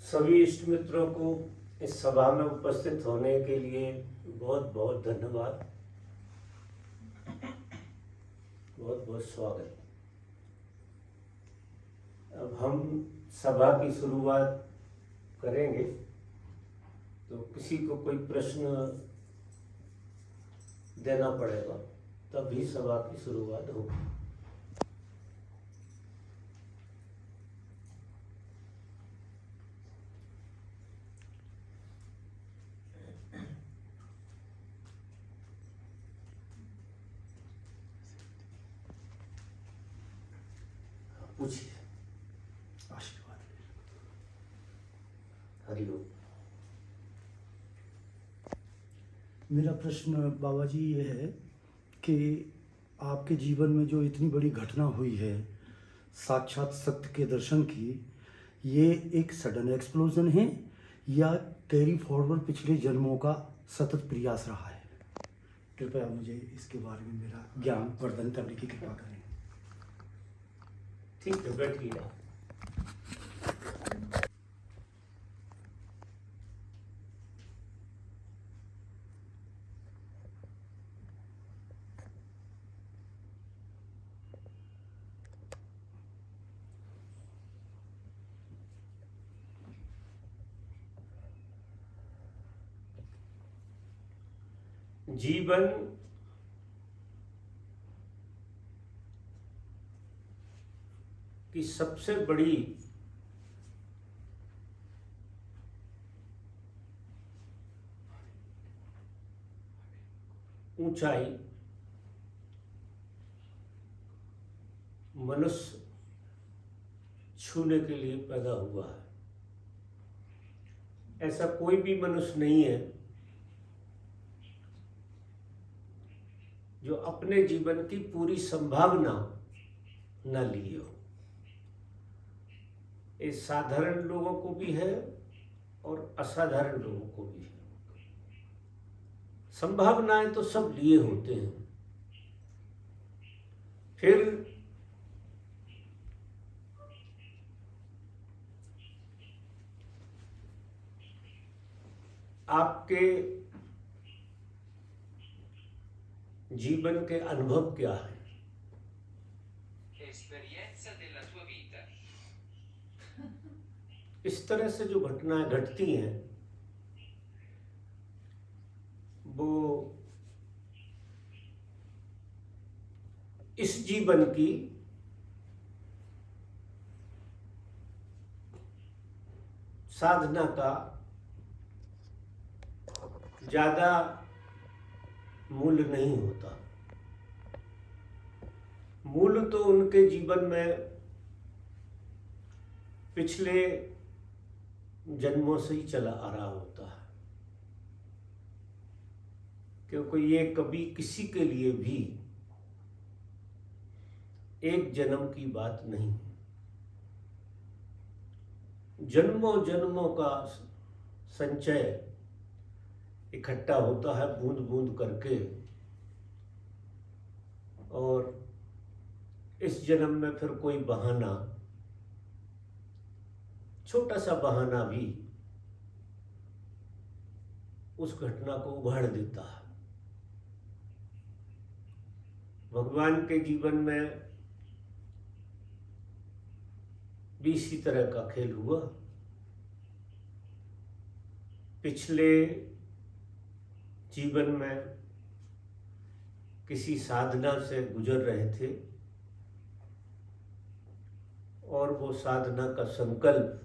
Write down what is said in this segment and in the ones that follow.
सभी इष्ट मित्रों को इस सभा में उपस्थित होने के लिए बहुत बहुत धन्यवाद, बहुत बहुत स्वागत। अब हम सभा की शुरुआत करेंगे, तो किसी को कोई प्रश्न देना पड़ेगा, तभी सभा की शुरुआत होगी। पूछिए। आशीर्वाद। हरिओम। मेरा प्रश्न बाबा जी ये है कि आपके जीवन में जो इतनी बड़ी घटना हुई है, साक्षात सत्य के दर्शन की, ये एक सडन एक्सप्लोजन है या कैरी फॉरवर्ड पिछले जन्मों का सतत प्रयास रहा है? कृपया मुझे इसके बारे में मेरा ज्ञान वर्धन करने की कृपा करें। ठीक है, बैठिए। जीवन की सबसे बड़ी ऊंचाई मनुष्य छूने के लिए पैदा हुआ है। ऐसा कोई भी मनुष्य नहीं है जो अपने जीवन की पूरी संभावना न लिए हो। ये साधारण लोगों को भी है और असाधारण लोगों को भी है। संभावनाएं तो सब लिए होते हैं, फिर आपके जीवन के अनुभव क्या है? Esperienza della tua vita. इस तरह से जो घटनाएं घटती हैं वो इस जीवन की साधना का ज्यादा मूल्य नहीं होता। मूल्य तो उनके जीवन में पिछले जन्मों से ही चला आ रहा होता है, क्योंकि ये कभी किसी के लिए भी एक जन्म की बात नहीं। जन्मों जन्मों का संचय इकट्ठा होता है बूंद बूंद करके, और इस जन्म में फिर कोई बहाना, छोटा सा बहाना भी उस घटना को उभार देता है। भगवान के जीवन में भी इसी तरह का खेल हुआ। पिछले जीवन में किसी साधना से गुजर रहे थे और वो साधना का संकल्प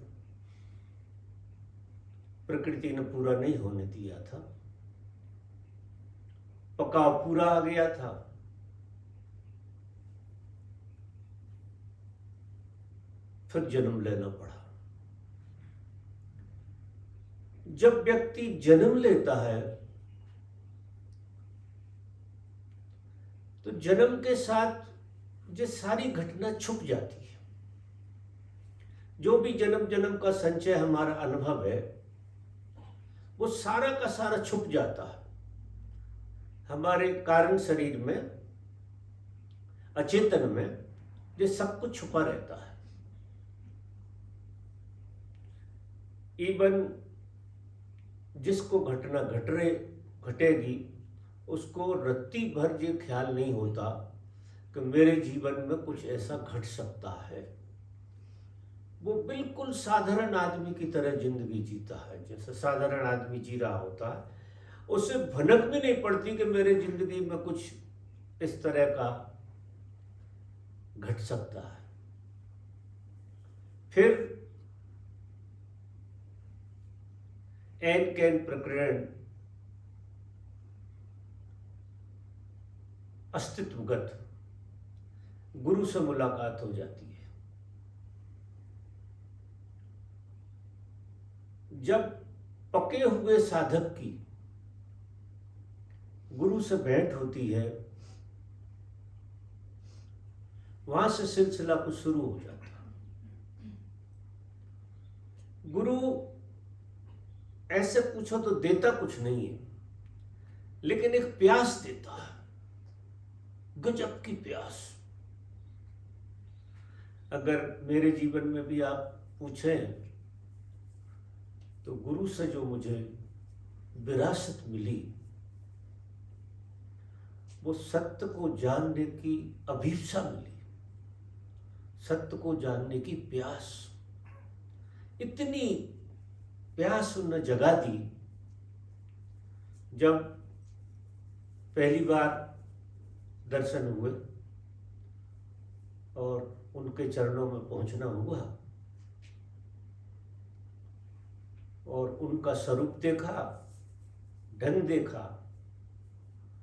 प्रकृति ने पूरा नहीं होने दिया था। पकाव पूरा आ गया था, फिर जन्म लेना पड़ा। जब व्यक्ति जन्म लेता है तो जन्म के साथ ये सारी घटना छुप जाती है। जो भी जन्म जन्म का संचय हमारा अनुभव है वो सारा का सारा छुप जाता है हमारे कारण शरीर में, अचेतन में। ये सब कुछ छुपा रहता है। इवन जिसको घटना घटेगी उसको रत्ती भर ये ख्याल नहीं होता कि मेरे जीवन में कुछ ऐसा घट सकता है। वो बिल्कुल साधारण आदमी की तरह जिंदगी जीता है, जैसे साधारण आदमी जी रहा होता है। उसे भनक भी नहीं पड़ती कि मेरे जिंदगी में कुछ इस तरह का घट सकता है। फिर एन कैन प्रकरण अस्तित्वगत गुरु से मुलाकात हो जाती है। जब पके हुए साधक की गुरु से भेंट होती है, वहां से सिलसिला कुछ शुरू हो जाता है। गुरु ऐसे पूछो तो देता कुछ नहीं है, लेकिन एक प्यास देता है, गजब की प्यास। अगर मेरे जीवन में भी आप पूछें तो गुरु से जो मुझे विरासत मिली वो सत्य को जानने की अभिप्सा मिली, सत्य को जानने की प्यास। इतनी प्यास उन्होंने जगा दी। जब पहली बार दर्शन हुए और उनके चरणों में पहुंचना हुआ और उनका स्वरूप देखा, ढंग देखा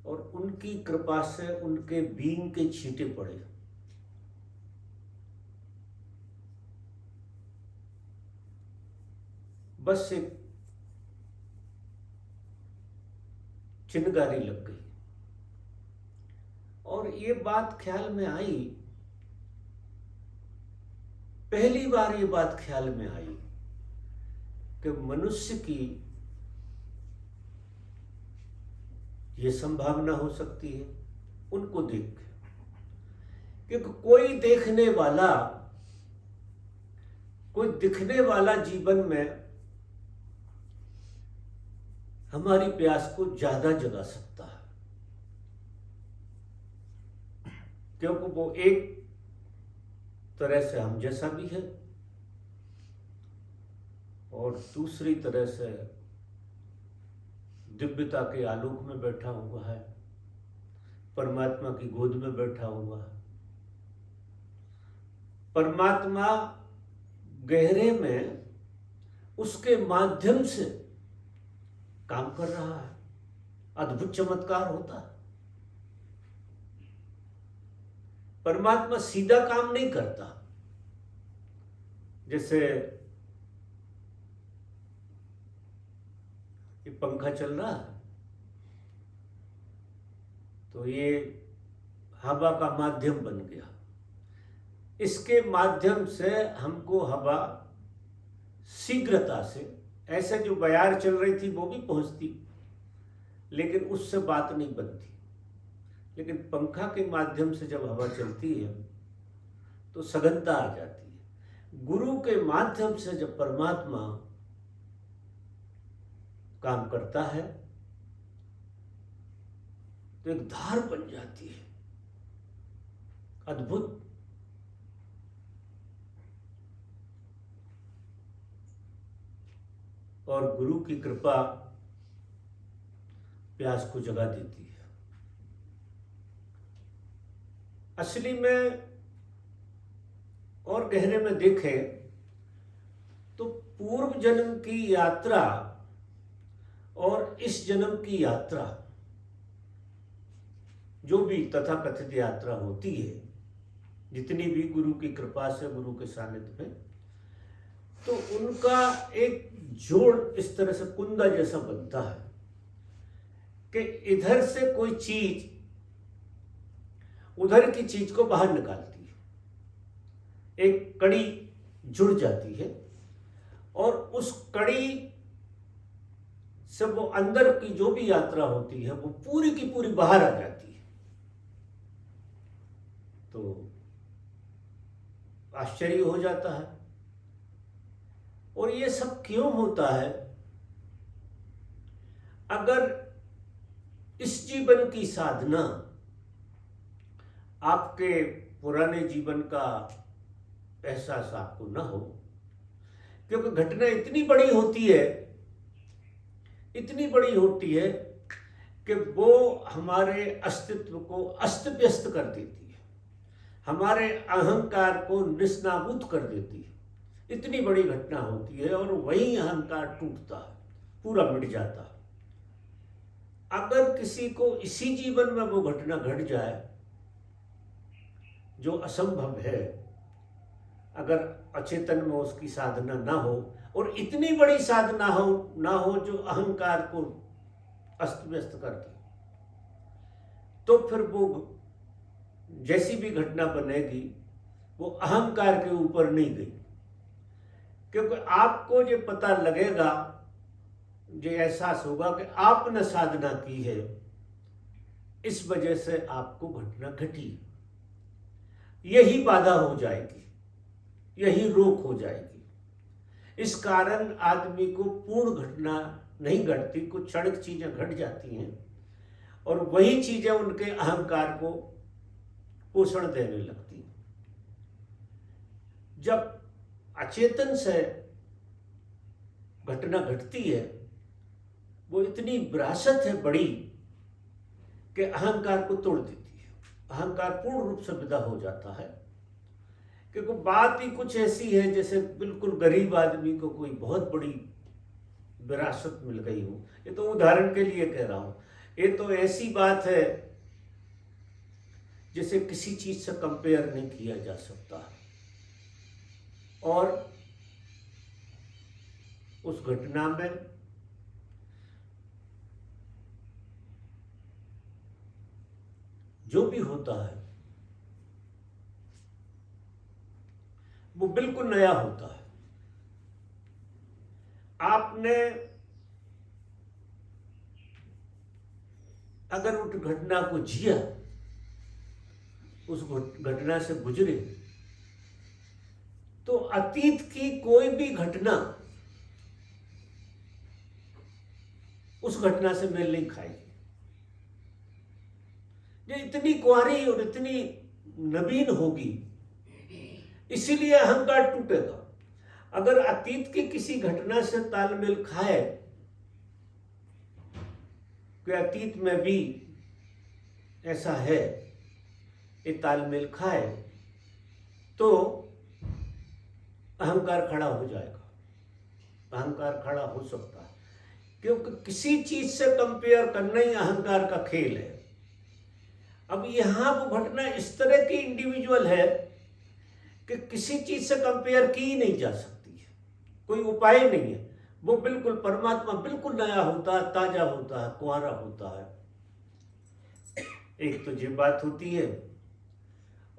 और उनकी कृपा से उनके बीन के छींटे पड़े। बस एक चिनगारी लग गई और ये बात ख्याल में आई, पहली बार ये बात ख्याल में आई कि मनुष्य की ये संभावना हो सकती है उनको देख के, क्योंकि कोई देखने वाला, कोई दिखने वाला जीवन में हमारी प्यास को ज्यादा जगा सकता है, क्योंकि वो एक तरह से हम जैसा भी है और दूसरी तरह से दिव्यता के आलोक में बैठा हुआ है, परमात्मा की गोद में बैठा हुआ है। परमात्मा गहरे में उसके माध्यम से काम कर रहा है, अद्भुत चमत्कार होता है। परमात्मा सीधा काम नहीं करता। जैसे ये पंखा चल रहा है तो ये हवा का माध्यम बन गया, इसके माध्यम से हमको हवा शीघ्रता से, ऐसे जो बयार चल रही थी वो भी पहुंचती लेकिन उससे बात नहीं बनती। लेकिन पंखा के माध्यम से जब हवा चलती है तो सघनता आ जाती है। गुरु के माध्यम से जब परमात्मा काम करता है तो एक धार बन जाती है, अद्भुत। और गुरु की कृपा प्यास को जगा देती है। असली में और गहरे में देखें तो पूर्व जन्म की यात्रा और इस जन्म की यात्रा, जो भी तथाकथित यात्रा होती है, जितनी भी गुरु की कृपा से, गुरु के सानिध्य में, तो उनका एक जोड़ इस तरह से कुंदा जैसा बनता है कि इधर से कोई चीज उधर की चीज को बाहर निकालती है, एक कड़ी जुड़ जाती है और उस कड़ी से वो अंदर की जो भी यात्रा होती है वो पूरी की पूरी बाहर आ जाती है। तो आश्चर्य हो जाता है और ये सब क्यों होता है? अगर इस जीवन की साधना आपके पुराने जीवन का एहसास आपको ना हो, क्योंकि घटना इतनी बड़ी होती है, इतनी बड़ी होती है कि वो हमारे अस्तित्व को अस्त व्यस्त कर देती है, हमारे अहंकार को निस्नाबूद कर देती है। इतनी बड़ी घटना होती है और वही अहंकार टूटता है, पूरा मिट जाता है। अगर किसी को इसी जीवन में वो घटना घट जाए जो असंभव है, अगर अचेतन में उसकी साधना ना हो और इतनी बड़ी साधना ना हो जो अहंकार को अस्त व्यस्त कर दे, तो फिर वो जैसी भी घटना बनेगी वो अहंकार के ऊपर नहीं गई, क्योंकि आपको जो पता लगेगा, जो एहसास होगा कि आपने साधना की है, इस वजह से आपको घटना घटी, यही बाधा हो जाएगी, यही रोक हो जाएगी। इस कारण आदमी को पूर्ण घटना नहीं घटती, कुछ क्षणिक चीजें घट जाती हैं और वही चीजें उनके अहंकार को पोषण देने लगती हैं। जब अचेतन से घटना घटती है, वो इतनी विरासत है बड़ी कि अहंकार को तोड़ देती है, अहंकार पूर्ण रूप से विदा हो जाता है। क्योंकि बात ही कुछ ऐसी है जैसे बिल्कुल गरीब आदमी को कोई बहुत बड़ी विरासत मिल गई हो। ये तो उदाहरण के लिए कह रहा हूं, ये तो ऐसी बात है जिसे किसी चीज से कंपेयर नहीं किया जा सकता। और उस घटना में जो भी होता है वो बिल्कुल नया होता है। आपने अगर उस घटना को जिया, उस घटना से गुजरे, तो अतीत की कोई भी घटना उस घटना से मेल नहीं खाएगी। ये इतनी कुंवारी और इतनी नवीन होगी, इसीलिए अहंकार टूटेगा। अगर अतीत की किसी घटना से तालमेल खाए कि अतीत में भी ऐसा है, ये तालमेल खाए, तो अहंकार खड़ा हो जाएगा, अहंकार खड़ा हो सकता है। क्योंकि किसी चीज से कंपेयर करना ही अहंकार का खेल है। अब यहां वो घटना इस तरह की इंडिविजुअल है कि किसी चीज से कंपेयर की ही नहीं जा सकती है, कोई उपाय नहीं है। वो बिल्कुल परमात्मा बिल्कुल नया होता है, ताजा होता है, कुंवारा होता है। एक तो ये बात होती है,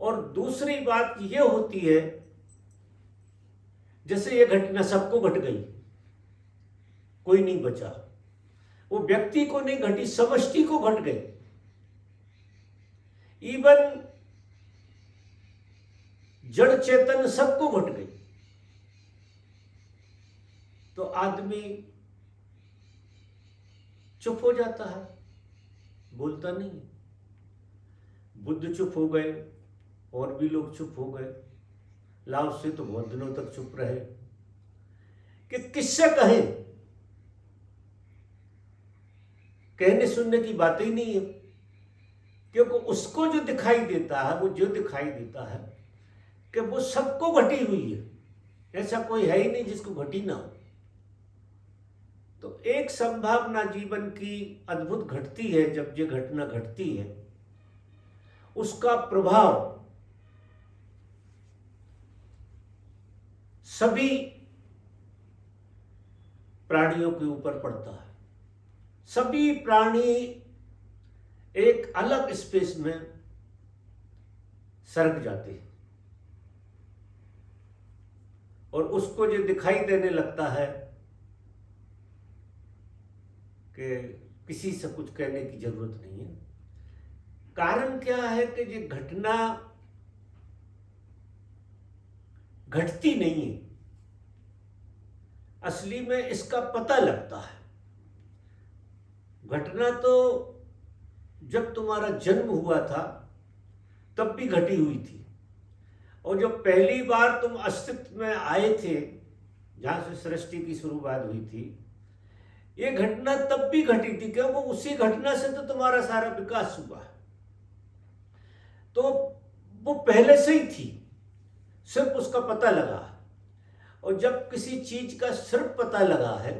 और दूसरी बात ये होती है जैसे ये घटना सबको घट गई, कोई नहीं बचा। वो व्यक्ति को नहीं घटी, समष्टि को घट गई। इवन जड़ चेतन सबको घट गई। तो आदमी चुप हो जाता है, बोलता नहीं। बुद्ध चुप हो गए, और भी लोग चुप हो गए। लाओ से तो बहुत दिनों तक चुप रहे कि किससे कहें, कहने सुनने की बात ही नहीं है। क्योंकि उसको जो दिखाई देता है, वो जो दिखाई देता है कि वो सबको घटी हुई है, ऐसा कोई है ही नहीं जिसको घटी ना हो। तो एक संभावना जीवन की अद्भुत घटती है। जब ये घटना घटती है, उसका प्रभाव सभी प्राणियों के ऊपर पड़ता है। सभी प्राणी एक अलग स्पेस में सरक जाते हैं, और उसको जो दिखाई देने लगता है कि किसी से कुछ कहने की जरूरत नहीं है। कारण क्या है कि ये घटना घटती नहीं है, असली में इसका पता लगता है। घटना तो जब तुम्हारा जन्म हुआ था तब भी घटी हुई थी, और जब पहली बार तुम अस्तित्व में आए थे, जहां से सृष्टि की शुरुआत हुई थी, ये घटना तब भी घटी थी, क्योंकि उसी घटना से तो तुम्हारा सारा विकास हुआ है। तो वो पहले से ही थी, सिर्फ उसका पता लगा है। और जब किसी चीज का सिर्फ पता लगा है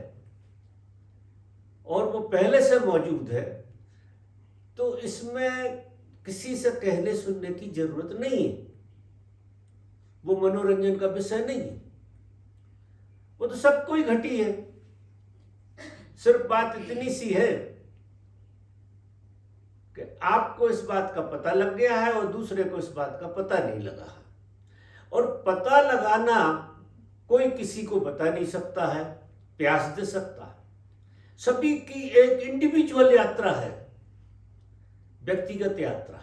और वो पहले से मौजूद है, तो इसमें किसी से कहने सुनने की जरूरत नहीं है। वो मनोरंजन का विषय नहीं है, वो तो सबको ही घटी है। सिर्फ बात इतनी सी है कि आपको इस बात का पता लग गया है और दूसरे को इस बात का पता नहीं लगा है। और पता लगाना कोई किसी को बता नहीं सकता है, प्यास दे सकता है। सभी की एक इंडिविजुअल यात्रा है, व्यक्तिगत यात्रा।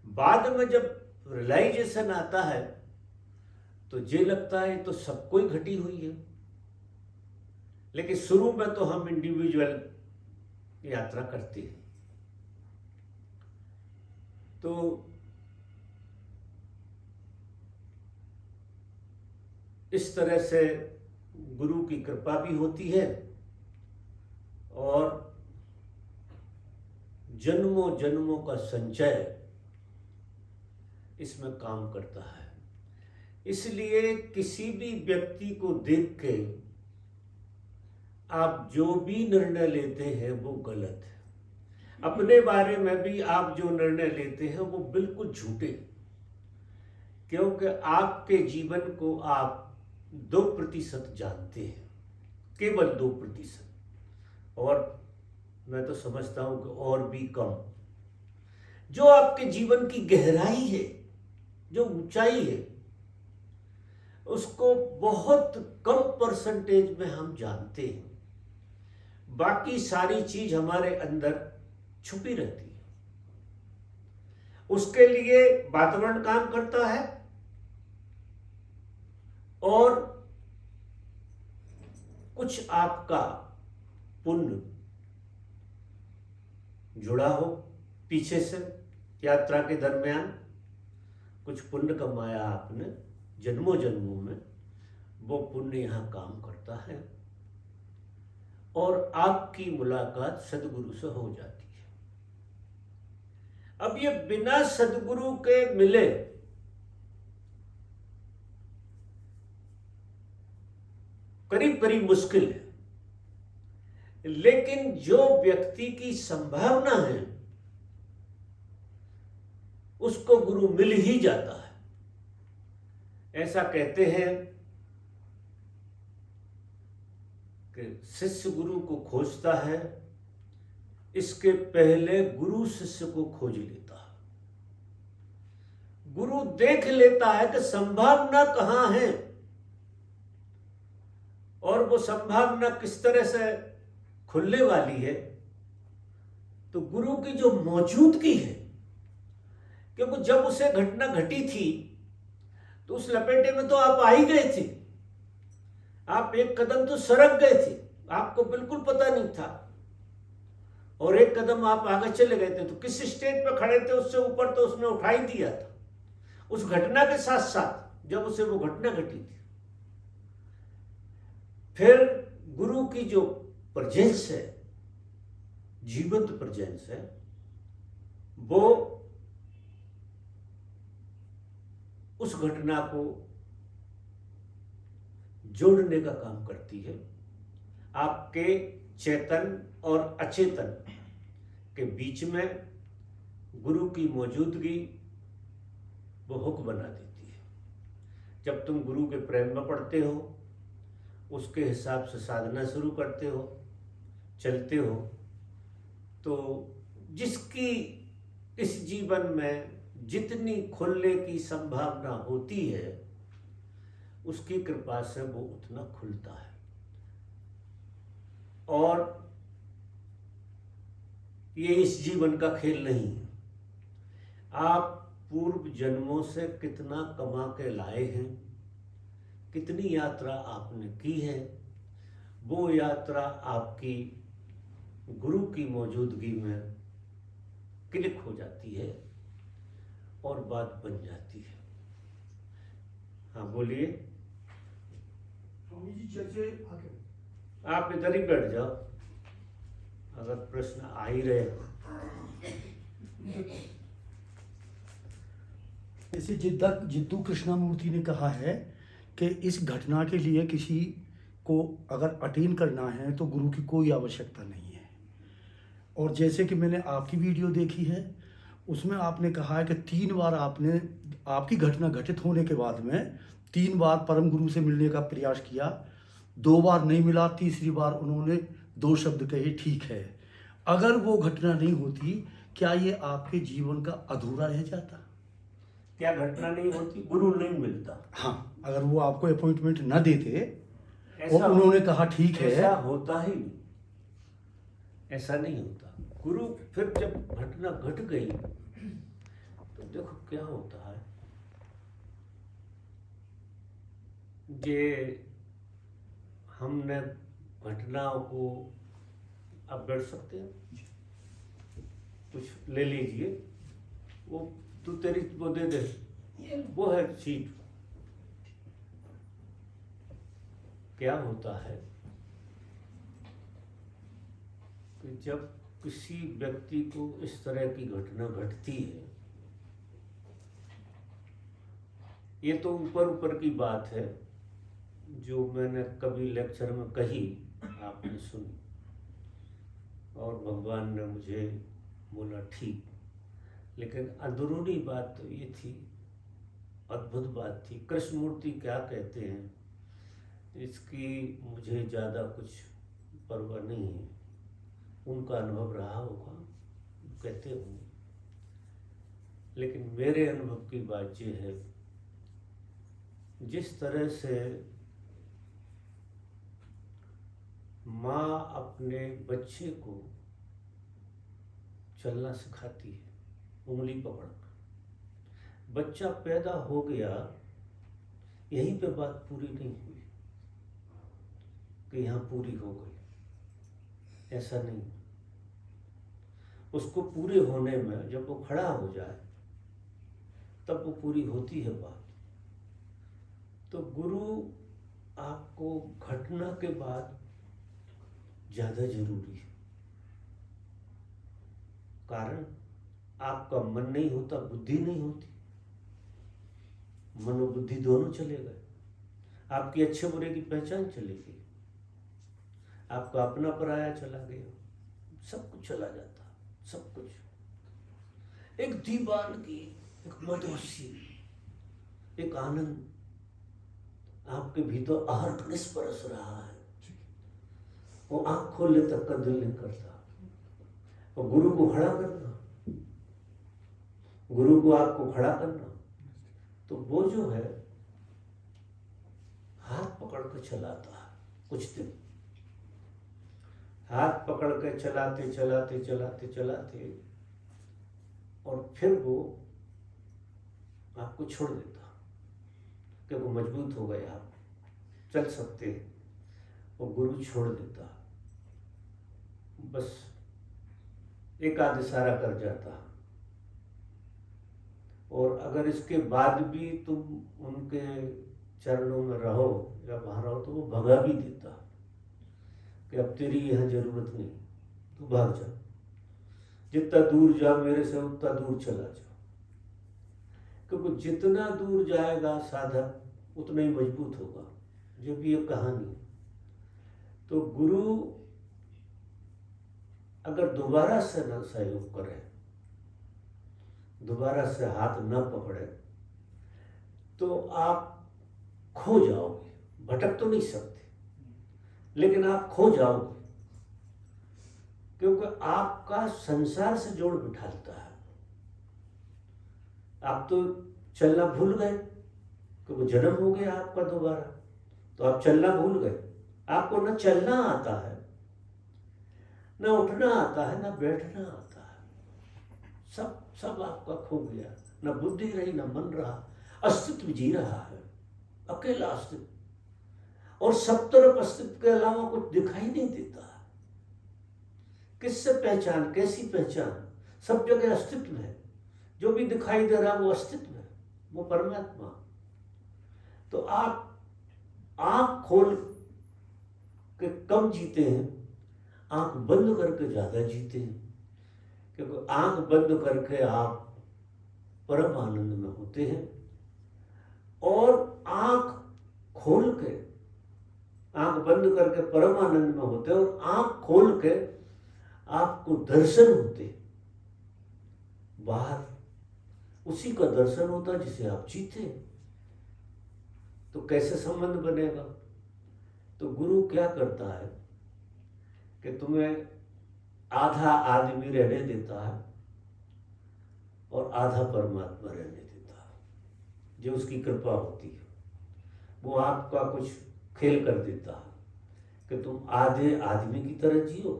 बाद में जब रियलाइजेशन आता है तो ये लगता है तो सबको ही घटी हुई है, लेकिन शुरू में तो हम इंडिविजुअल यात्रा करते हैं। तो इस तरह से गुरु की कृपा भी होती है और जन्मों जन्मों का संचय इसमें काम करता है। इसलिए किसी भी व्यक्ति को देख के आप जो भी निर्णय लेते हैं वो गलत है। अपने बारे में भी आप जो निर्णय लेते हैं वो बिल्कुल झूठे, क्योंकि आपके जीवन को आप 2% जानते हैं, केवल 2%, और मैं तो समझता हूं कि और भी कम। जो आपके जीवन की गहराई है, जो ऊंचाई है, उसको बहुत कम परसेंटेज में हम जानते हैं। बाकी सारी चीज हमारे अंदर छुपी रहती है। उसके लिए वातावरण काम करता है और कुछ आपका पुण्य जुड़ा हो पीछे से, यात्रा के दरमियान कुछ पुण्य कमाया आपने जन्मों जन्मों में, वो पुण्य यहां काम करता है और आपकी मुलाकात सदगुरु से हो जाती है। अब ये बिना सदगुरु के मिले करीब करीब मुश्किल है, लेकिन जो व्यक्ति की संभावना है उसको गुरु मिल ही जाता है। ऐसा कहते हैं कि शिष्य गुरु को खोजता है, इसके पहले गुरु शिष्य को खोज लेता है। गुरु देख लेता है कि संभावना कहां है और वो संभावना किस तरह से खुलने वाली है। तो गुरु की जो मौजूदगी है, क्योंकि जब उसे घटना घटी थी तो उस लपेटे में तो आप आ ही गए थे, आप एक कदम तो सरक गए थे, आपको बिल्कुल पता नहीं था, और एक कदम आप आगे चले गए थे। तो किस स्टेज पे खड़े थे उससे ऊपर तो उसने उठा ही दिया था, उस घटना के साथ साथ जब उसे वो घटना घटी थी। फिर गुरु की जो प्रेजेंस है, जीवंत प्रेजेंस है, वो उस घटना को जोड़ने का काम करती है। आपके चेतन और अचेतन के बीच में गुरु की मौजूदगी वो हुक बना देती है। जब तुम गुरु के प्रेम में पड़ते हो, उसके हिसाब से साधना शुरू करते हो, चलते हो, तो जिसकी इस जीवन में जितनी खुलने की संभावना होती है, उसकी कृपा से वो उतना खुलता है। और ये इस जीवन का खेल नहीं है। आप पूर्व जन्मों से कितना कमा के लाए हैं, कितनी यात्रा आपने की है, वो यात्रा आपकी गुरु की मौजूदगी में क्लिक हो जाती है और बात बन जाती है। हाँ बोलिए। स्वामी जी जैसे आगे आप इधर ही बैठ जाओ, अगर प्रश्न आ ही रहे। जैसे जिद्दू कृष्णामूर्ति ने कहा है कि इस घटना के लिए किसी को अगर अटेन करना है तो गुरु की कोई आवश्यकता नहीं है। और जैसे कि मैंने आपकी वीडियो देखी है, उसमें आपने कहा है कि 3 बार आपने आपकी घटना घटित होने के बाद में 3 बार परम गुरु से मिलने का प्रयास किया, 2 बार नहीं मिला, तीसरी बार उन्होंने 2 शब्द कहे ठीक है। अगर वो घटना नहीं होती, क्या ये आपके जीवन का अधूरा रह जाता? क्या घटना नहीं होती? गुरु नहीं मिलता। हाँ, अगर वो आपको अपॉइंटमेंट न देते ऐसा और उन्होंने कहा ठीक है, ऐसा होता ही नहीं, ऐसा नहीं होता। गुरु फिर जब घटना घट गई तो देखो क्या होता है, ये हमने घटनाओं को, अब बैठ सकते हैं, कुछ ले लीजिए, वो तू तेरी वो दे दे, वो है सीट। क्या होता है कि जब किसी व्यक्ति को इस तरह की घटना घटती है, ये तो ऊपर ऊपर की बात है जो मैंने कभी लेक्चर में कही, आपने सुनी और भगवान ने मुझे बोला ठीक, लेकिन अंदरूनी बात तो ये थी, अद्भुत बात थी। कृष्णमूर्ति क्या कहते हैं इसकी मुझे ज़्यादा कुछ परवाह नहीं है, उनका अनुभव रहा होगा, कहते होंगे, लेकिन मेरे अनुभव की बात ये है, जिस तरह से माँ अपने बच्चे को चलना सिखाती है उंगली पकड़कर, बच्चा पैदा हो गया, यहीं पे बात पूरी नहीं हुई कि यहाँ पूरी हो गई, ऐसा नहीं। उसको पूरे होने में जब वो खड़ा हो जाए तब वो पूरी होती है बात। तो गुरु आपको घटना के बाद ज़्यादा जरूरी है, कारण आपका मन नहीं होता, बुद्धि नहीं होती, मनोबुद्धि दोनों चले गए, आपकी अच्छे बुरे की पहचान चली गई, आपका अपना पराया चला गया, सब कुछ चला जाता, सब कुछ। एक दीवानगी, एक मदहोशी, एक आनंद आपके भीतर अहर्निश बरस रहा है, वो आंख खोलने तक का दिल नहीं करता। और गुरु को खड़ा करना, गुरु को आपको खड़ा करना, तो वो जो है हाथ पकड़ के चलाता है कुछ दिन, हाथ पकड़ के चलाते चलाते चलाते चलाते और फिर वो आपको छोड़ देता, कि वो मजबूत हो गए, आप चल सकते हैं, वो गुरु छोड़ देता, बस एक आध इशारा कर जाता। और अगर इसके बाद भी तुम उनके चरणों में रहो या वहाँ रहो तो वो भगा भी देता कि अब तेरी यहाँ जरूरत नहीं, तू भाग जा, जितना दूर जा मेरे से उतना दूर चला जा, क्योंकि जितना दूर जाएगा साधक उतना ही मजबूत होगा, जो भी एक कहानी है। तो गुरु अगर दोबारा से न सहयोग करे, दोबारा से हाथ न पकड़े, तो आप खो जाओगे, भटक तो नहीं सकते, लेकिन आप खो जाओगे, क्योंकि आपका संसार से जोड़ बिठाता है। आप तो चलना भूल गए, क्योंकि जन्म हो गया आपका दोबारा, तो आप चलना भूल गए, आपको न चलना आता है, न उठना आता है, न बैठना आता है, सब आपका खो गया, न बुद्धि रही, न मन रहा, अस्तित्व जी रहा है, अकेला अस्तित्व। और सब तरफ अस्तित्व के अलावा कुछ दिखाई नहीं देता। किससे पहचान, कैसी पहचान? सब जगह अस्तित्व है, जो भी दिखाई दे रहा है वो अस्तित्व है, वो परमात्मा। तो आप आंख खोल के कम जीते हैं, आंख बंद करके ज्यादा जीते हैं, क्योंकि आंख बंद करके आप परम आनंद में होते हैं, और आंख खोल के, आंख बंद करके परम आनंद में होते हैं, और आंख खोल के आपको दर्शन होते बाहर, उसी का दर्शन होता जिसे आप जीते। तो कैसे संबंध बनेगा? तो गुरु क्या करता है कि तुम्हें आधा आदमी रहने देता है और आधा परमात्मा रहने देता है, जो उसकी कृपा होती है। वो आपका कुछ खेल कर देता है कि तुम आधे आदमी की तरह जियो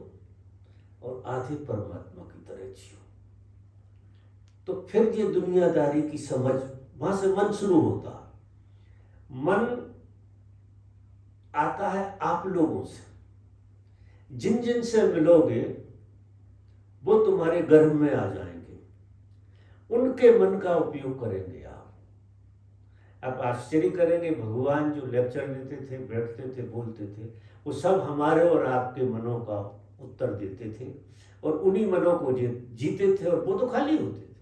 और आधे परमात्मा की तरह जियो। तो फिर ये दुनियादारी की समझ, वहां से मन शुरू होता है। मन आता है आप लोगों से, जिन जिन से मिलोगे वो तुम्हारे गर्भ में आ जाएंगे, उनके मन का उपयोग करेंगे आप आश्चर्य करेंगे, भगवान जो लेक्चर देते थे, बैठते थे, बोलते थे, वो सब हमारे और आपके मनों का उत्तर देते थे, और उन्हीं मनों को जीते थे, और वो तो खाली होते थे,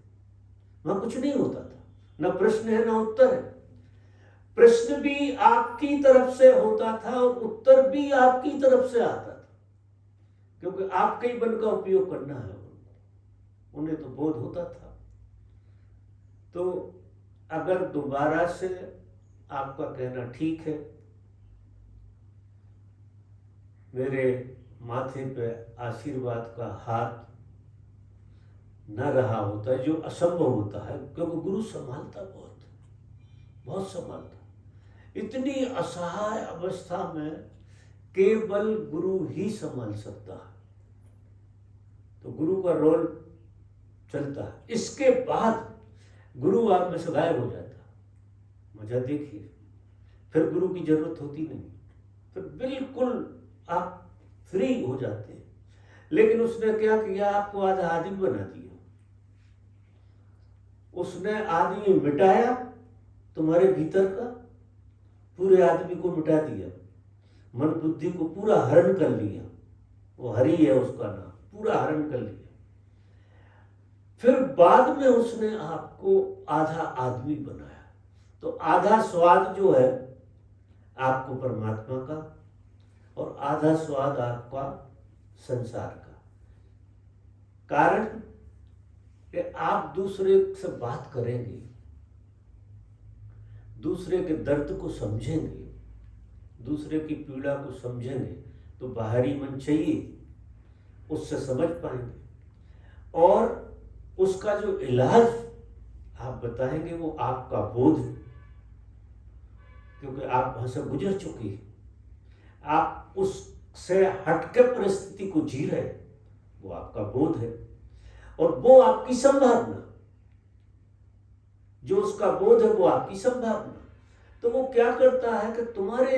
वहां कुछ नहीं होता था, ना प्रश्न है ना उत्तर है। प्रश्न भी आपकी तरफ से होता था और उत्तर भी आपकी तरफ से आता था, क्योंकि आपके ही मन का उपयोग करना है उन्हें तो बोध होता था। तो अगर दोबारा से आपका कहना ठीक है, मेरे माथे पे आशीर्वाद का हाथ न रहा होता, जो असंभव होता है, क्योंकि गुरु संभालता बहुत संभालता। इतनी असहाय अवस्था में केवल गुरु ही संभाल सकता है, तो गुरु का रोल चलता है। इसके बाद गुरु आप में से गायब हो जाता। मजा देखिए, फिर गुरु की जरूरत होती नहीं, फिर बिल्कुल आप फ्री हो जाते हैं। लेकिन उसने क्या किया? आपको आधा आदमी बना दिया। उसने आदमी मिटाया, तुम्हारे भीतर का पूरे आदमी को मिटा दिया, मन बुद्धि को पूरा हरण कर लिया। वो हरि है उसका नाम, पूरा हरण कर लिया। फिर बाद में उसने आपको आधा आदमी बनाया। तो आधा स्वाद जो है आपको परमात्मा का, और आधा स्वाद आपका संसार का। कारण कि आप दूसरे से बात करेंगे, दूसरे के दर्द को समझेंगे, दूसरे की पीड़ा को समझेंगे, तो बाहरी मन चाहिए, उससे समझ पाएंगे, और उसका जो इलाज आप बताएंगे वो आपका बोध, क्योंकि आप वहां से गुजर चुके हैं, आप उससे हटके परिस्थिति को जी रहे, वो आपका बोध है, और वो आपकी संभावना, जो उसका बोध है वो आपकी संभावना। तो वो क्या करता है कि तुम्हारे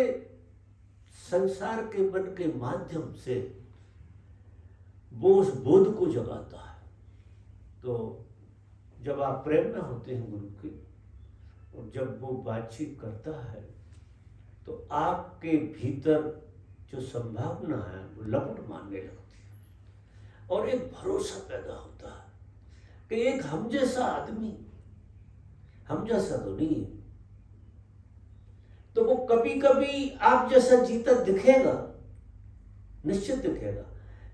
संसार के मन के माध्यम से वो उस बोध को जगाता है। तो जब आप प्रेम में होते हैं गुरु के, और जब वो बातचीत करता है, तो आपके भीतर जो संभावना है वो लपट मारने लगती है, और एक भरोसा पैदा होता है कि एक हम जैसा आदमी, हम जैसा तो नहीं है, तो वो कभी कभी आप जैसा जीता दिखेगा, निश्चित दिखेगा,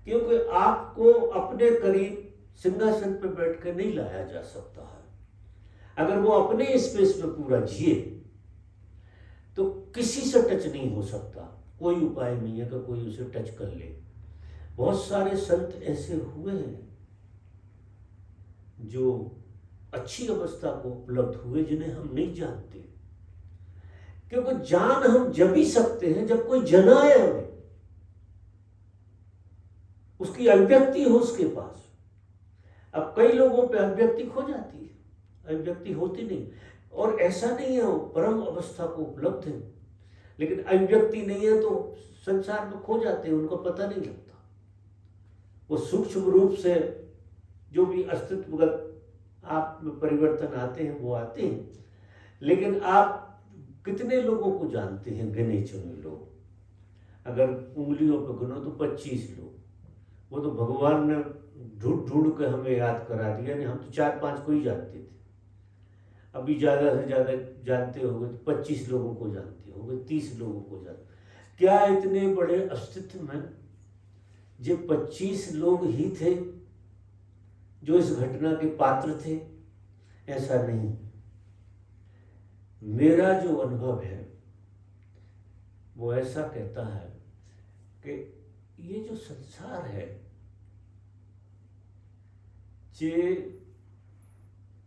क्योंकि आपको अपने करीब सिंहासन पर बैठ कर नहीं लाया जा सकता है। अगर वो अपने स्पेस में पूरा जिए तो किसी से टच नहीं हो सकता, कोई उपाय नहीं है कि कोई उसे टच कर ले। बहुत सारे संत ऐसे हुए हैं जो अच्छी अवस्था को उपलब्ध हुए, जिन्हें हम नहीं जानते, क्योंकि जान हम जब ही सकते हैं जब कोई जनाए हमें, उसकी अभिव्यक्ति हो उसके पास। अब कई लोगों पे अभिव्यक्ति खो जाती है, अभिव्यक्ति होती नहीं, और ऐसा नहीं है वो परम अवस्था को उपलब्ध है, लेकिन अभिव्यक्ति नहीं है तो संसार में खो जाते हैं, उनको पता नहीं लगता। वो सूक्ष्म रूप से जो भी अस्तित्वगत आप में परिवर्तन आते हैं वो आते हैं, लेकिन आप कितने लोगों को जानते हैं? गिने चुने लोग, अगर उंगलियों पर गिनो तो 25 लोग। वो तो भगवान ने ढूंढ ढूंढ के हमें याद करा दिया, नहीं हम तो 4-5 को ही जानते थे। अभी ज़्यादा से ज़्यादा जानते होंगे तो 25 लोगों को जानते होंगे, 30 लोगों को जानते। क्या इतने बड़े अस्तित्व में जो 25 लोग ही थे जो इस घटना के पात्र थे? ऐसा नहीं। मेरा जो अनुभव है वो ऐसा कहता है कि ये जो संसार है ये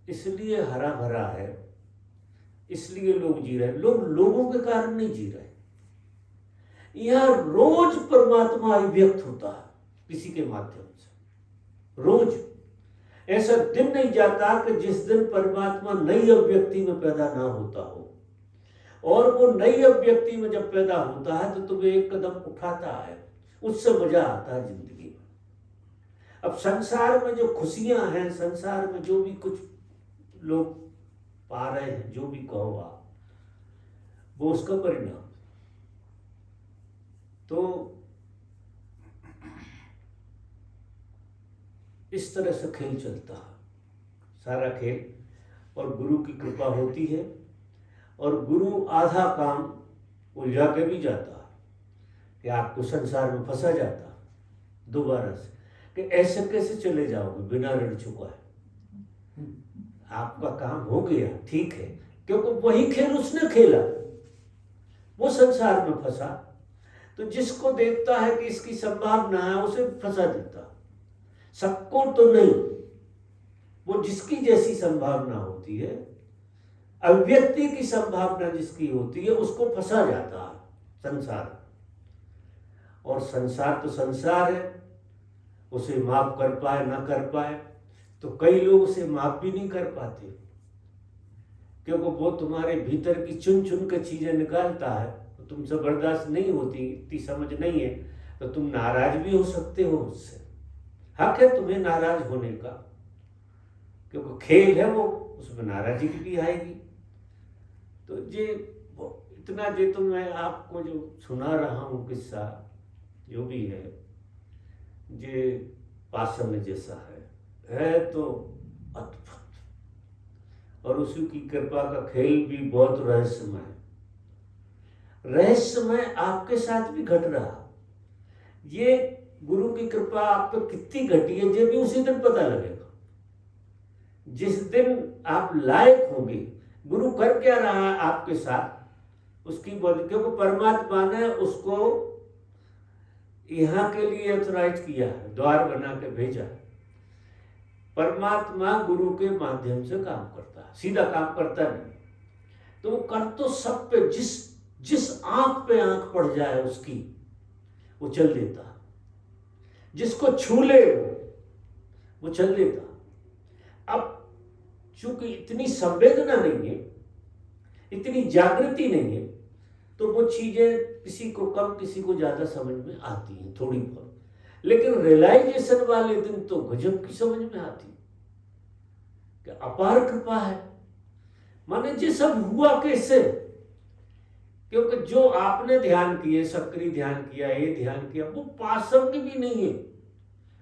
इसलिए हरा भरा है, इसलिए लोग जी रहे हैं। लोग लोगों के कारण नहीं जी रहे। यह रोज परमात्मा अभिव्यक्त होता है किसी के माध्यम से। रोज ऐसा दिन नहीं जाता कि जिस दिन परमात्मा नई अभिव्यक्ति में पैदा ना होता हो। और वो नई अभिव्यक्ति में जब पैदा होता है तो तुम्हें एक कदम उठाता है, उससे मजा आता है जिंदगी में। अब संसार में जो खुशियां हैं, संसार में जो भी कुछ लोग पा रहे हैं, जो भी कहो आप, वो उसका परिणाम। तो इस तरह से खेल चलता है सारा खेल, और गुरु की कृपा होती है। और गुरु आधा काम उलझा के भी जाता है कि आपको संसार में फंसा जाता है दोबारा से, कि ऐसे कैसे चले जाओगे बिना ऋण चुकाए। आपका काम हो गया, ठीक है, क्योंकि वही खेल उसने खेला, वो संसार में फंसा। तो जिसको देखता है कि इसकी संभावना है उसे फंसा देता, सबको तो नहीं। वो जिसकी जैसी संभावना होती है, अभिव्यक्ति की संभावना जिसकी होती है, उसको फंसा जाता है संसार। और संसार तो संसार है, उसे माफ कर पाए ना कर पाए, तो कई लोग उसे माफ भी नहीं कर पाते, क्योंकि वो तुम्हारे भीतर की चुन चुन के चीजें निकालता है, तो तुमसे बर्दाश्त नहीं होती, इतनी समझ नहीं है, तो तुम नाराज भी हो सकते हो उससे। हक है तुम्हें नाराज होने का, क्योंकि खेल है वो, उसमें नाराजगी भी आएगी। तो ये इतना जे तो मैं आपको जो सुना रहा हूँ किस्सा जो भी है, ये पाषाण जैसा है तो अद्भुत, और उसी की कृपा का खेल भी बहुत रहस्यमय आपके साथ भी घट रहा। ये गुरु की कृपा आप पे कितनी घटी है, ये भी उसी दिन पता लगेगा जिस दिन आप लायक होंगे। गुरु कर क्या रहा है आपके साथ, उसकी बोल, क्योंकि परमात्मा ने उसको यहाँ के लिए ऑथराइज किया है, द्वार बना के भेजा है। परमात्मा गुरु के माध्यम से काम करता है, सीधा काम करता नहीं। तो वो कर तो सब पे, जिस आंख पे आंख पड़ जाए उसकी, वो चल देता। जिसको छू ले वो चल देता। अब चूंकि इतनी संवेदना नहीं है, इतनी जागृति नहीं है, तो वो चीजें किसी को कम किसी को ज्यादा समझ में आती हैं थोड़ी बहुत, लेकिन रियलाइजेशन वाले दिन तो गजब की समझ में आती कि अपार कृपा है। माने ये सब हुआ कैसे? क्योंकि जो आपने ध्यान किए, सक्रिय ध्यान किया, ये ध्यान किया, वो पासंग भी नहीं है।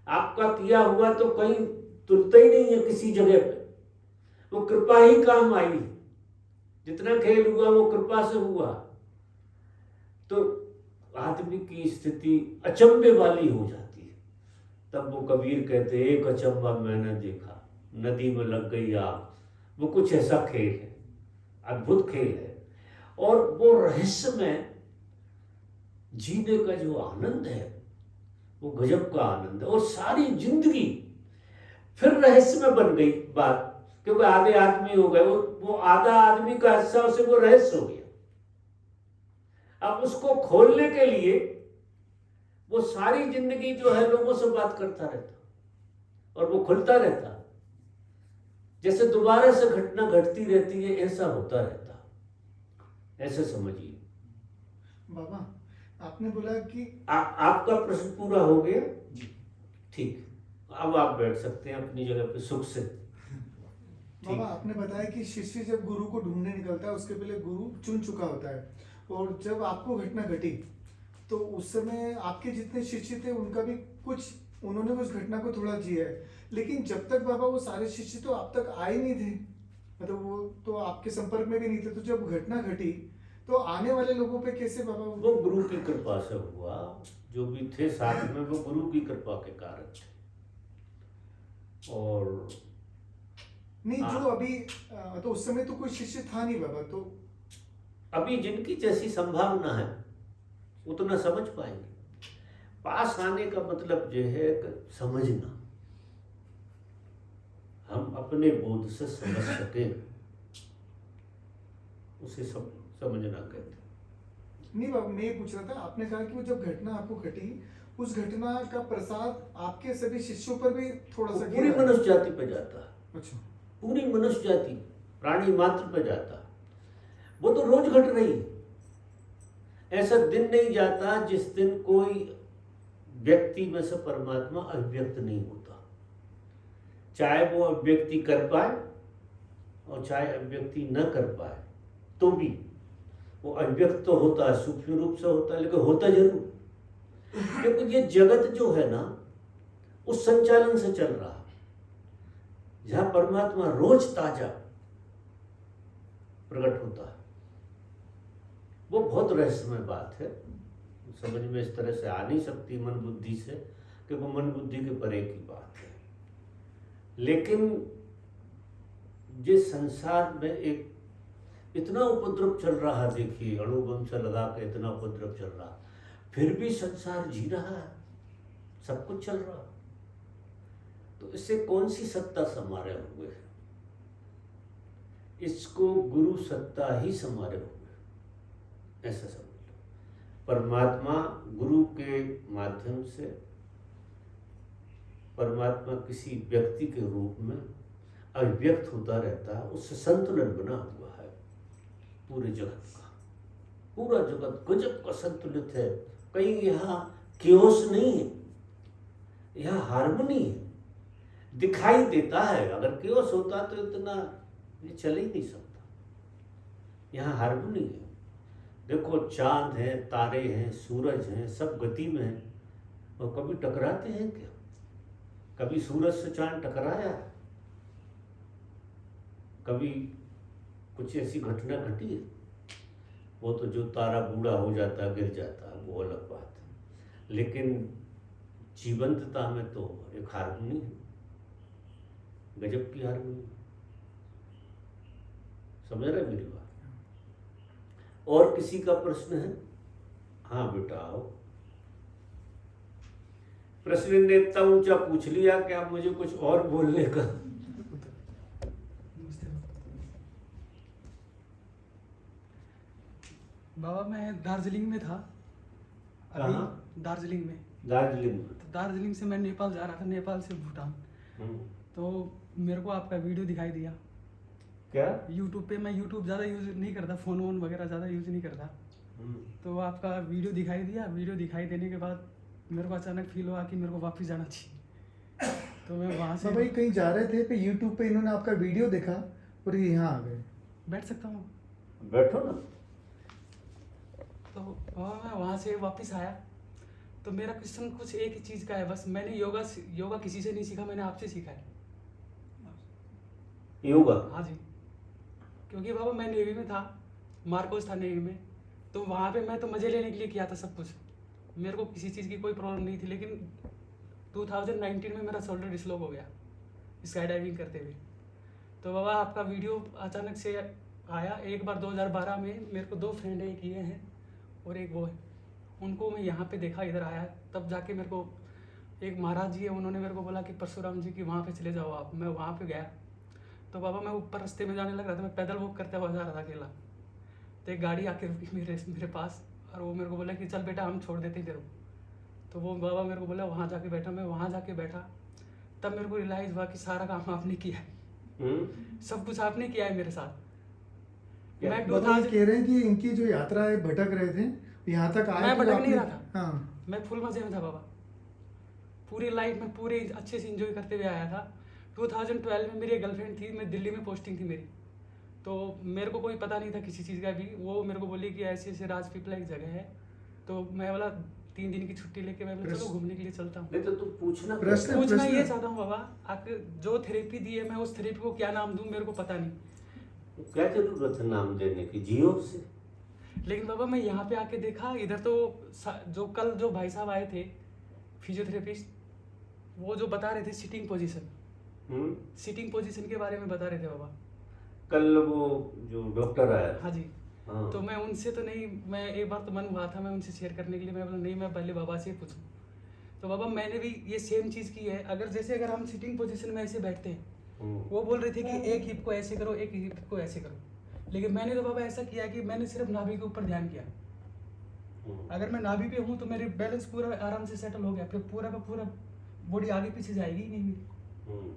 आपका किया हुआ तो कहीं तुलता ही नहीं है किसी जगह पे, वो कृपा ही काम आई। जितना खेल हुआ वो कृपा से हुआ। तो आदमी की स्थिति अचंभे वाली हो जाती है। तब वो कबीर कहते, एक अचंभा मैंने देखा, नदी में लग गई आग। वो कुछ ऐसा खेल है, अद्भुत खेल है। और वो रहस्य में जीने का जो आनंद है, वो गजब का आनंद है। और सारी जिंदगी फिर रहस्य में बन गई बात, क्योंकि आधे आदमी हो गए, वो आधा आदमी का हिस्सा उसे वो रहस्य हो गया। अब उसको खोलने के लिए वो सारी जिंदगी जो है लोगों से बात करता रहता और वो खुलता रहता। जैसे दोबारा से घटना घटती रहती है, ऐसा होता रहता। ऐसे समझिए। बाबा, आपने बोला कि आपका प्रश्न पूरा हो गया? ठीक, अब आप बैठ सकते हैं अपनी जगह पे सुख से। ठीक। बाबा, आपने बताया कि शिष्य जब गुरु को ढूंढने निकलता है उसके पहले गुरु चुन चुका होता है, और जब आपको घटना घटी तो उस समय आपके जितने शिष्य थे उनका भी कुछ, उन्होंने उस घटना को थोड़ा जिया है, लेकिन जब तक बाबा वो सारे शिष्य तो आप तक आए नहीं थे, मतलब वो तो आपके संपर्क में भी नहीं थे, तो जब घटना घटी तो आने वाले लोगों पे कैसे बाबा वो गुरु की कृपा से हुआ, जो भी थे साथ में वो गुरु की कृपा के कारण थे। और नहीं, हाँ। जो अभी तो उस समय तो कोई शिष्य था नहीं बाबा, तो अभी जिनकी जैसी संभावना है उतना समझ पाएंगे। पास आने का मतलब जो है कि समझना, हम अपने बोध से समझ सके, उसे समझना कहते हैं। नहीं बाबा, मैं ये पूछ रहा था, आपने कहा कि वो जब घटना आपको घटी उस घटना का प्रसाद आपके सभी शिष्यों पर भी थोड़ा वो सा पूरी गिरा है। मनुष्य जाति पे जाता है, अच्छा, पूरी मनुष्य जाति प्राणी मात्र पे जाता है। वो तो रोज घट रही है। ऐसा दिन नहीं जाता जिस दिन कोई व्यक्ति में से परमात्मा अभिव्यक्त नहीं होता, चाहे वो अभिव्यक्ति कर पाए और चाहे अभिव्यक्ति न कर पाए, तो भी वो अभिव्यक्त तो होता है, सूक्ष्म रूप से होता है, लेकिन होता जरूर। क्योंकि ये जगत जो है ना, उस संचालन से चल रहा है, जहां परमात्मा रोज ताजा प्रकट होता है। वो बहुत रहस्यमय बात है, समझ में इस तरह से आ नहीं सकती मन बुद्धि से, कि वो मन बुद्धि के परे की बात है। लेकिन जिस संसार में एक इतना उपद्रव चल रहा है, देखिए अणुबम से लगा के इतना उपद्रव चल रहा है, फिर भी संसार जी रहा है, सब कुछ चल रहा है। तो इससे कौन सी सत्ता समारे हुए है? इसको गुरु सत्ता ही समारे हुए, ऐसा समझ लो। परमात्मा गुरु के माध्यम से, परमात्मा किसी व्यक्ति के रूप में अभिव्यक्त होता रहता है, उससे संतुलन बना हुआ है पूरे जगत का। पूरा जगत गजब का संतुलित है, कहीं यहाँ क्योस नहीं है, यहाँ हार्मनी है। दिखाई देता है, अगर क्योस होता तो इतना ये चल ही नहीं सकता। यहाँ हार्मनी है। देखो चांद है, तारे हैं, सूरज हैं, सब गति में है, और कभी टकराते हैं क्या? कभी सूरज से चांद टकराया? कभी कुछ ऐसी घटना घटी है? वो तो जो तारा बूढ़ा हो जाता है, गिर जाता है, वो अलग बात है। लेकिन जीवंतता में तो एक हार्मनी है, गजब की हार्मनी। समझ रहे मेरी बात? और किसी का प्रश्न है? हाँ बेटा आओ। प्रश्न ने इतना ऊंचा पूछ लिया कि अब मुझे कुछ और बोलने का। बाबा मैं दार्जिलिंग में था कहाँ? अभी, दार्जिलिंग में। दार्जिलिंग में। तो दार्जिलिंग से मैं नेपाल जा रहा था, नेपाल से भूटान। हम्म। तो मेरे को आपका वीडियो दिखाई दिया क्या? यूट्यूब पे। मैं यूट्यूब ज़्यादा यूज़ नहीं करता, फ़ोन वोन वगैरह ज़्यादा यूज़ नहीं करता। हम्म। तो आपका वीडियो दिखाई दिया। वीडियो दिखाई देने के बाद मेरे को अचानक फील हुआ कि मेरे को वापस जाना चाहिए। तो मैं वहाँ से बाबा ये कहीं जा रहे थे, पे यूट्यूब पे इन्होंने आपका वीडियो देखा और ये यहाँ आ गए। बैठ सकता हूँ। बैठो ना। तो बाबा मैं वहाँ से वापस आया तो मेरा क्वेश्चन कुछ एक ही चीज़ का है बस। मैंने योगा किसी से नहीं सीखा, मैंने आपसे सीखा है। योगा? हाँ जी, क्योंकि बाबा मैं नेवी में था, मार्कोस था नेवी में। तो वहाँ पे मैं तो मज़े लेने के लिए किया था सब कुछ, मेरे को किसी चीज़ की कोई प्रॉब्लम नहीं थी। लेकिन 2019 में मेरा शोल्डर डिसलॉक हो गया स्काई डाइविंग करते हुए। तो बाबा आपका वीडियो अचानक से आया। एक बार 2012 में मेरे को 2 फ्रेंड है, एक ये हैं और एक वो है, उनको मैं यहाँ पे देखा, इधर आया, तब जाके मेरे को एक महाराज जी है, उन्होंने मेरे को बोला कि परशुराम जी की वहाँ पे चले जाओ आप। मैं वहाँ पे गया तो बाबा मैं ऊपर रास्ते में जाने लग रहा था, मैं पैदल वॉक करते हुआ जा रहा था अकेला। तो एक गाड़ी आके रुकी मेरे पास और वो मेरे को बोला कि चल बेटा हम छोड़ देते हैं तेरे को। तो वो बाबा मेरे को बोला वहाँ जाके बैठा। मैं वहाँ जाके बैठा, तब मेरे को रियलाइज़ हुआ कि सारा काम आपने किया है, सब कुछ आपने किया है मेरे साथ। मैं बाबा ये कह रहे हैं कि इनकी जो यात्रा है, भटक रहे थे यहाँ तक आए मैं फिर भटक नहीं आपने- रहा था। हाँ मैं फुल मजे में था बाबा, पूरी लाइफ में पूरे अच्छे से इंजॉय करते हुए आया था। 2012 में मेरी एक गर्लफ्रेंड थी, मैं दिल्ली में पोस्टिंग थी मेरी, तो मेरे को कोई पता नहीं था किसी चीज़ का भी। वो मेरे को बोली कि ऐसे ऐसे राजपीपला एक जगह है, तो मैं बोला 3 दिन की छुट्टी लेके मैं बोला चलो घूमने के लिए चलता हूँ। नहीं तो तू पूछना प्रश्न- क्या? पूछना प्रश्न- ये चाहता हूँ बाबा, आपके जो थेरेपी दी है मैं उस थेरेपी को क्या नाम दूँ मेरे को पता नहीं। क्या जरूरत है नाम देने की, जियो से। लेकिन बाबा मैं यहाँ पे आके देखा इधर तो जो कल जो भाई साहब आए थे फिजियोथेरेपिस्ट, वो जो बता रहे थे सिटिंग पोजीशन, हम्म? सिटिंग पोजीशन के बारे में बता रहे थे बाबा। कल वो जो डॉक्टर आया, हाँ जी। हाँ, तो मैं उनसे तो नहीं, मैं एक बार तो मन हुआ था मैं उनसे शेयर करने के लिए, मैं बोला नहीं मैं पहले बाबा से ही पूछूं। तो बाबा मैंने भी ये सेम चीज़ की है। अगर हम सिटिंग पोजीशन में ऐसे बैठते हैं, वो बोल रहे थे कि एक हिप को ऐसे करो, एक हिप को ऐसे करो, लेकिन मैंने तो बाबा ऐसा किया कि मैंने सिर्फ नाभि के ऊपर ध्यान किया। अगर मैं नाभि पे हूँ तो मेरे बैलेंस पूरा आराम से सेटल हो गया, फिर पूरा का पूरा बॉडी आगे पीछे जाएगी ही नहीं मेरी। हम्म।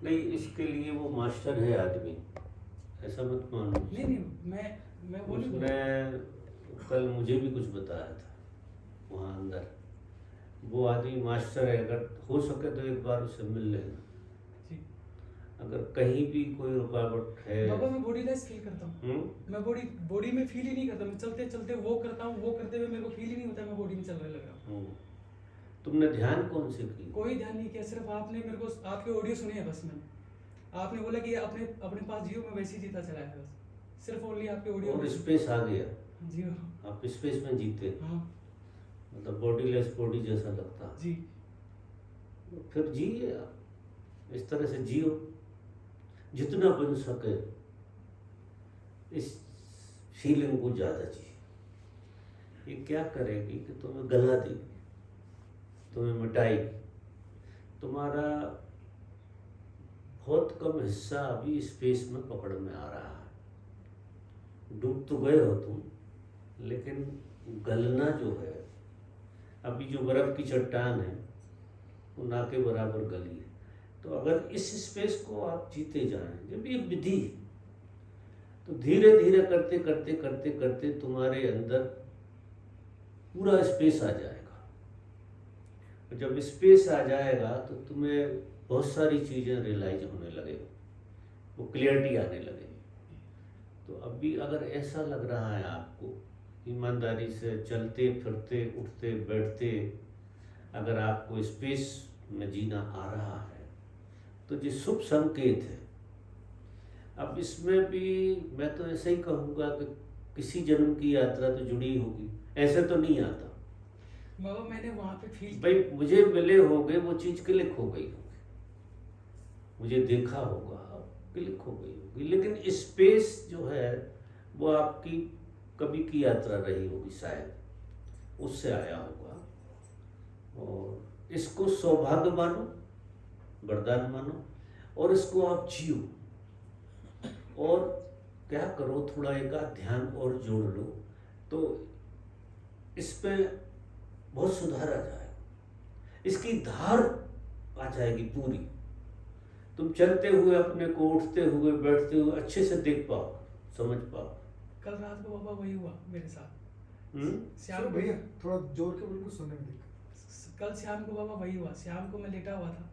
नहीं, इसके लिए वो मास्टर है आदमी, ऐसा मत मानो। नहीं नहीं मैं बोलूँ उसने कल मुझे भी कुछ बताया था वहाँ अंदर। वो आदमी मास्टर है, अगर हो सके तो एक बार उससे मिल लेना। जी अगर कहीं भी कोई रुकावट है, बाबा मैं बॉडी लेस फील करता हूँ। हम्म? मैं बॉडी में फील ही नहीं करता। मैं चलते चलते वो करता हूँ, वो करते हुए मेरे को फील ही नहीं होता मैं बॉडी में चलने लग रहा हूँ। तुमने ध्यान कौन से की? कोई ध्यान नहीं किया, सिर्फ आपने मेरे को आपके ऑडियो सुने हैं बस। मैंने आपने बोला कि अपने अपने पास जियो, मैं वैसे ही जीता चला है बस, सिर्फ ओनली आपके ऑडियो। और स्पेस आ गया, जियो। आप स्पेस में जीते, हाँ मतलब बॉडीलेस बॉडी जैसा लगता। जी। फिर जिए आप, इस तरह से जियो जितना बन सके, इस फीलिंग को ज़्यादा जिए। ये क्या करेगी कि तुम्हें गला देगी, तुम्हें मिटाएगी। तुम्हारा बहुत कम हिस्सा अभी स्पेस में पकड़ में आ रहा है। डूब तो गए हो तुम, लेकिन गलना जो है, अभी जो बर्फ की चट्टान है वो ना के बराबर गली है। तो अगर इस स्पेस को आप जीते जाएं, जब एक विधि, तो धीरे धीरे करते करते करते करते तुम्हारे अंदर पूरा स्पेस आ जाएगा। और जब स्पेस आ जाएगा तो तुम्हें बहुत सारी चीज़ें रियलाइज होने लगेगी, वो क्लियरिटी आने लगेगी। तो अभी अगर ऐसा लग रहा है आपको, ईमानदारी से चलते फिरते उठते बैठते अगर आपको स्पेस में जीना आ रहा है, तो ये शुभ संकेत है। अब इसमें भी मैं तो ऐसे ही कहूँगा कि किसी जन्म की यात्रा तो जुड़ी होगी, ऐसे तो नहीं आता। बाबा मैंने वहाँ पे फील भाई मुझे मिले होंगे, वो चीज़ क्लिक हो गई होगी, मुझे देखा होगा, क्लिक हो गई होगी, लेकिन स्पेस जो है वो आपकी कभी की यात्रा रही होगी, शायद उससे आया होगा। और इसको सौभाग्य मानो, वरदान मानो, और इसको आप जियो। और क्या करो, थोड़ा एक आध ध्यान और जोड़ लो तो इस पे बहुत सुधार आ जाएगा, इसकी धार आ जाएगी पूरी। तुम चलते हुए अपने को, उठते हुए बैठते हुए अच्छे से देख पाओ, समझ पाओ। कल रात को बाबा वही हुआ मेरे साथ। चलो शाम भैया थोड़ा जोर के बोलो, सुनने में दिक्कत। कल शाम को बाबा वही हुआ। शाम को मैं लेटा हुआ था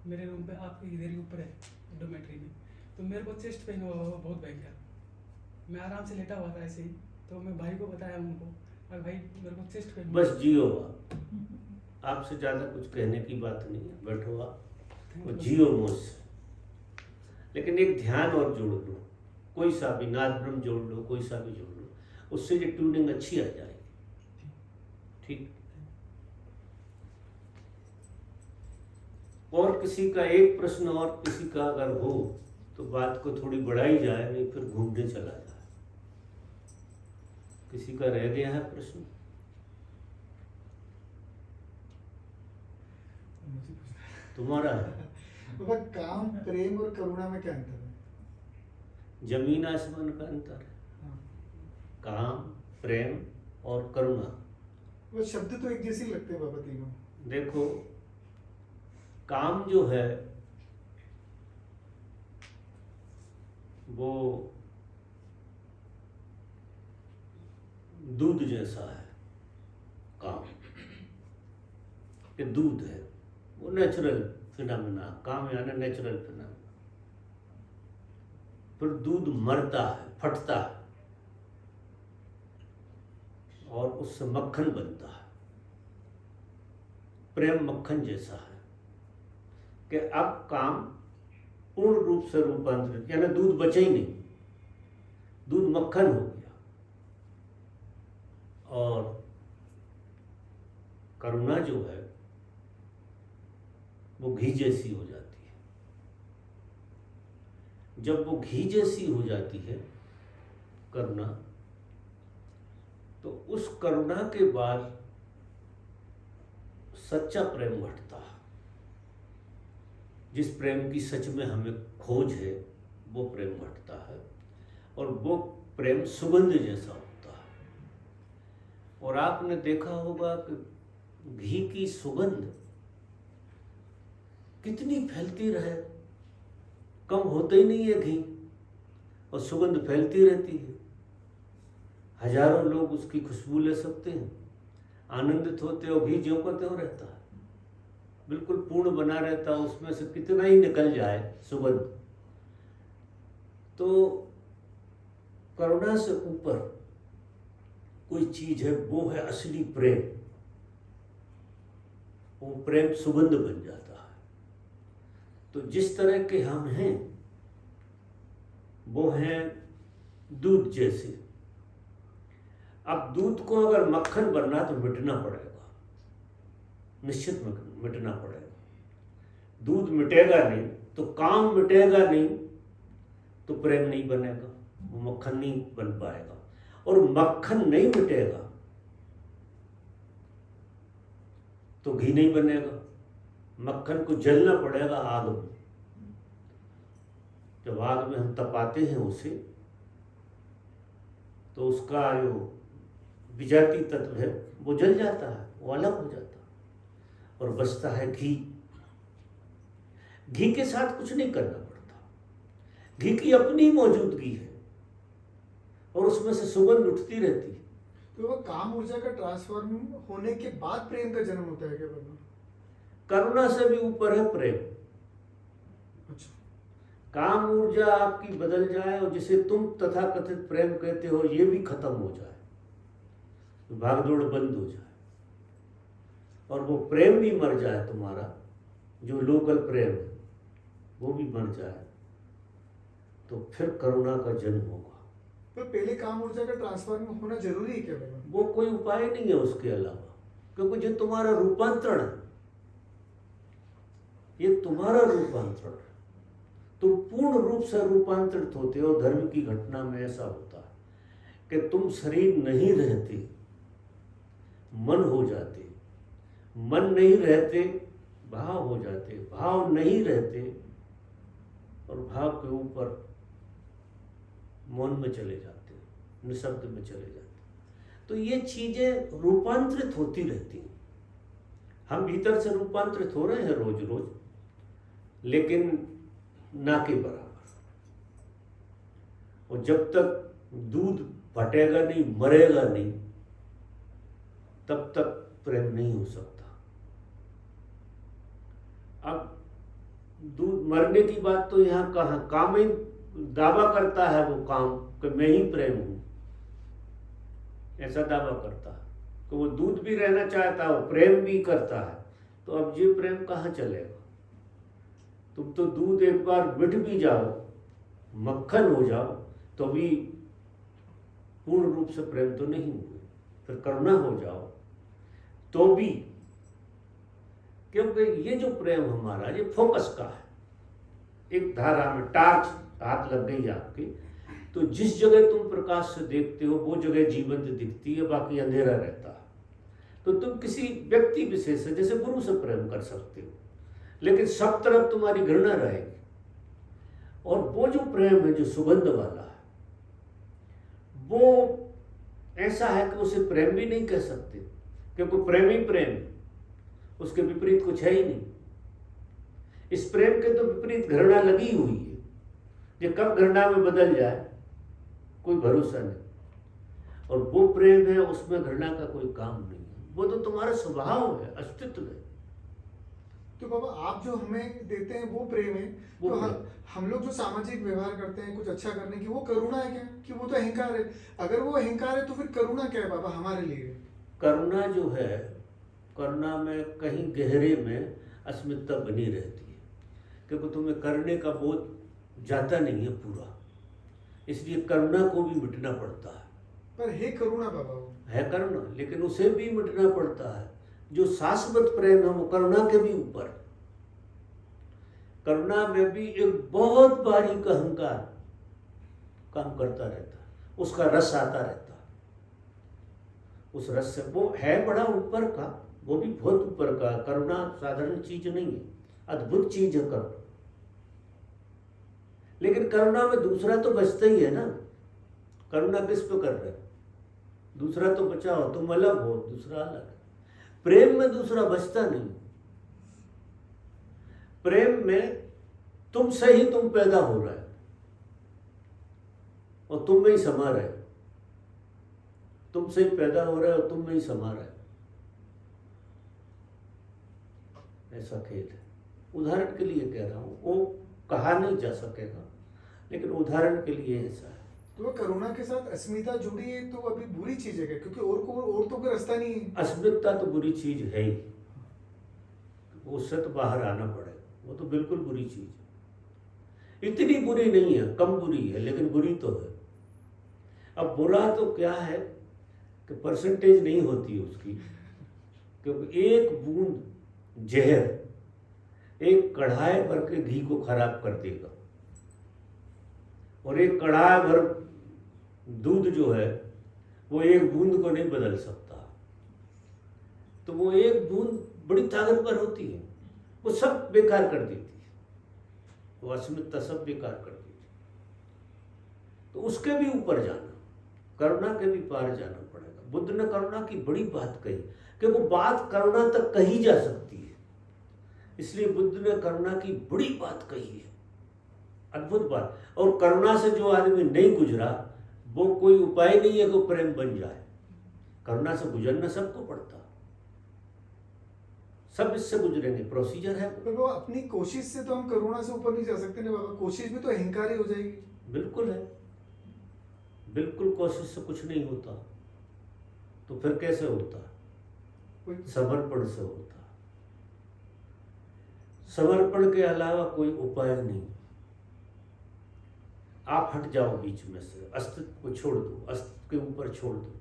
मेरे रूम पे, आपके इधर ही ऊपर है डोमेट्री में, तो मेरे को चेस्ट पेन हुआ बाबा बहुत भयंकर। मैं आराम से लेटा हुआ था ऐसे ही, तो मैं भाई को बताया उनको, और भाई मेरे को चेस्ट पेन बस जियो आप, आपसे ज़्यादा कुछ कहने की बात नहीं है, बैठो आप और जियो मुझसे। लेकिन एक ध्यान और जोड़ लो, कोई सा भी, नाद ब्रह्म जोड़ लो, कोई सा भी जोड़ लो, उससे ये ट्यूनिंग अच्छी आ जाएगी। ठीक। और किसी का एक प्रश्न और किसी का अगर हो तो बात को थोड़ी बढ़ाई जाए, नहीं फिर घूमने चला जाए। किसी का रह गया है प्रश्न? मुझे पूछना है। तुम्हारा है? बाबा काम, प्रेम और करुणा में क्या अंतर है? जमीन आसमान का अंतर है। हाँ। काम, प्रेम और करुणा। वो शब्द तो एक जैसे ही लगते हैं बाबा तीनों। देखो, काम जो है वो दूध जैसा है काम, कि दूध है वो नेचुरल फिनोमेना, काम यानी नेचुरल फिनोमेना। फिर दूध मरता है, फटता है और उससे मक्खन बनता है। प्रेम मक्खन जैसा है कि अब काम पूर्ण रूप से रूपांतरित, यानी दूध बचे ही नहीं, दूध मक्खन हो गया। और करुणा जो है वो घी जैसी हो जाती है। जब वो घी जैसी हो जाती है करुणा, तो उस करुणा के बाद सच्चा प्रेम घटता है। जिस प्रेम की सच में हमें खोज है वो प्रेम घटता है, और वो प्रेम सुगंध जैसा होता है। और आपने देखा होगा कि घी की सुगंध कितनी फैलती रहे, कम होता ही नहीं है घी, और सुगंध फैलती रहती है। हजारों लोग उसकी खुशबू ले सकते हैं, आनंदित होते हो, घी ज्यों का त्यों रहता है, बिल्कुल पूर्ण बना रहता है, उसमें से कितना ही निकल जाए सुगंध। तो करुणा से ऊपर कोई चीज है, वो है असली प्रेम। वो प्रेम सुगंध बन जाता है। तो जिस तरह के हम हैं वो हैं दूध जैसे। अब दूध को अगर मक्खन बनना तो मिटना पड़ेगा, निश्चित मिटना पड़ेगा। दूध मिटेगा नहीं तो काम मिटेगा नहीं तो प्रेम नहीं बनेगा, वो मक्खन नहीं बन पाएगा। और मक्खन नहीं मिटेगा तो घी नहीं बनेगा। मक्खन को जलना पड़ेगा आग में। जब आग में हम तपाते हैं उसे, तो उसका जो विजाती तत्व है वो जल जाता है, वो अलग हो जाता है, और बचता है घी। घी के साथ कुछ नहीं करना पड़ता, घी की अपनी मौजूदगी है और उसमें से सुगंध उठती रहती है। तो वो काम ऊर्जा का ट्रांसफॉर्म होने के बाद प्रेम का जन्म होता है क्या वरना? करुणा से भी ऊपर है प्रेम। अच्छा। काम ऊर्जा आपकी बदल जाए और जिसे तुम तथाकथित प्रेम कहते हो ये भी खत्म हो जाए, भागदौड़ बंद हो जाए, और वो प्रेम भी मर जाए, तुम्हारा जो लोकल प्रेम है वो भी मर जाए, तो फिर करुणा का जन्म होगा। तो पहले काम ऊर्जा का ट्रांसफॉर्म होना जरूरी है क्या वरना? वो कोई उपाय नहीं है उसके अलावा, क्योंकि जो तुम्हारा रूपांतरण है, ये तुम्हारा रूपांतरण है। तुम पूर्ण रूप से रूपांतरित होते हो। धर्म की घटना में ऐसा होता है कि तुम शरीर नहीं रहते, मन हो जाते, मन नहीं रहते भाव हो जाते, भाव नहीं रहते और भाव के ऊपर मौन में चले जाते, निशब्द में चले जाते। तो ये चीजें रूपांतरित होती रहती हैं। हम भीतर से रूपांतरित हो रहे हैं रोज रोज, लेकिन ना के बराबर। और जब तक दूध फटेगा नहीं, मरेगा नहीं, तब तक प्रेम नहीं हो सकता। अब दूध मरने की बात तो यहाँ कहाँ, काम ही दावा करता है वो काम कि मैं ही प्रेम हूं, ऐसा दावा करता है कि वो दूध भी रहना चाहता है, वो प्रेम भी करता है। तो अब ये प्रेम कहाँ चलेगा? तुम तो दूध एक बार मिट भी जाओ, मक्खन हो जाओ, तो भी पूर्ण रूप से प्रेम तो नहीं हुए। फिर करुणा हो जाओ तो भी, क्योंकि ये जो प्रेम हमारा ये फोकस का है। एक धारा में टार्च हाथ लग गई आपकी, तो जिस जगह तुम प्रकाश से देखते हो वो जगह जीवंत दिखती है, बाकी अंधेरा रहता है। तो तुम किसी व्यक्ति विशेष से, जैसे गुरु से प्रेम कर सकते हो, लेकिन सब तरफ तुम्हारी घृणा रहेगी। और वो जो प्रेम है जो सुगंध वाला है, वो ऐसा है कि उसे प्रेम भी नहीं कह सकते, क्योंकि प्रेम ही प्रेम है, उसके विपरीत कुछ है ही नहीं। इस प्रेम के तो विपरीत घृणा लगी हुई है, ये कब घृणा में बदल जाए कोई भरोसा नहीं। और वो प्रेम है, उसमें घृणा का कोई काम नहीं है, वो तो तुम्हारा स्वभाव है, अस्तित्व है। तो बाबा आप जो हमें देते हैं वो प्रेम है, वो तो प्रेम। हम लोग जो सामाजिक व्यवहार करते हैं कुछ अच्छा करने की, वो करुणा है क्या? कि वो तो अहंकार है? अगर वो अहंकार है तो फिर करुणा क्या है बाबा हमारे लिए? करुणा जो है, करुणा में कहीं गहरे में अस्मिता बनी रहती है, क्योंकि तुम्हें करने का बोध जाता नहीं है पूरा, इसलिए करुणा को भी मिटना पड़ता है। पर हे करुणा बाबा वो। है करुणा, लेकिन उसे भी मिटना पड़ता है। जो शाश्वत प्रेम है वो करुणा के भी ऊपर। करुणा में भी एक बहुत बारीक अहंकार काम करता रहता है, उसका रस आता रहता है। उस रस से वो है बड़ा ऊपर का, वो भी बहुत ऊपर का। करुणा साधारण चीज नहीं है, अद्भुत चीज है करुणा। लेकिन करुणा में दूसरा तो बचता ही है ना। करुणा किस पे कर रहे हो? दूसरा तो बचाओ, तुम अलग हो, दूसरा अलग है। प्रेम में दूसरा बचता नहीं। प्रेम में तुमसे ही तुम पैदा हो रहे हो और तुम में ही समा रहे हो। तुमसे ही पैदा हो रहे हो, तुम में ही समा रहे हो। ऐसा खेल है। उदाहरण के लिए कह रहा हूं, वो कहा नहीं जा सकेगा, लेकिन उदाहरण के लिए ऐसा है। तो वो करुणा के साथ अस्मिता जुड़ी है तो अभी बुरी चीज है क्या? क्योंकि और तो कोई रास्ता नहीं है। अस्मिता तो बुरी चीज है ही, उससे तो बाहर आना पड़ेगा, वो तो बिल्कुल बुरी चीज है। इतनी बुरी नहीं है, कम बुरी है, लेकिन बुरी तो है। अब बुरा तो क्या है कि परसेंटेज नहीं होती है उसकी, क्योंकि एक बूंद जहर एक कढ़ाई भर के घी को खराब कर देगा, और एक कढ़ाई भर दूध जो है वो एक बूंद को नहीं बदल सकता। तो वो एक बूंद बड़ी ताकतवर होती है, वो सब बेकार कर देती है, वो अस्मिता सब बेकार कर देती है। तो उसके भी ऊपर जाना, करुणा के भी पार जाना पड़ेगा। बुद्ध ने करुणा की बड़ी बात कही कि वो बात करुणा तक कही जा सकती है, इसलिए बुद्ध ने करुणा की बड़ी बात कही है, अद्भुत बात। और करुणा से जो आदमी नहीं गुजरा, वो कोई उपाय नहीं है कि प्रेम बन जाए। करुणा से गुजरना सबको पड़ता, सब इससे गुजरेंगे, प्रोसीजर है। पर वो अपनी कोशिश से तो हम करुणा से ऊपर नहीं जा सकते ना बाबा। कोशिश भी तो अहंकार ही हो जाएगी। बिल्कुल है, बिल्कुल कोशिश से कुछ नहीं होता। तो फिर कैसे होता? समर्पण से होता। समर्पण के अलावा कोई उपाय नहीं। आप हट जाओ बीच में से, अस्तित्व को छोड़ दो, अस्तित्व के ऊपर छोड़ दो।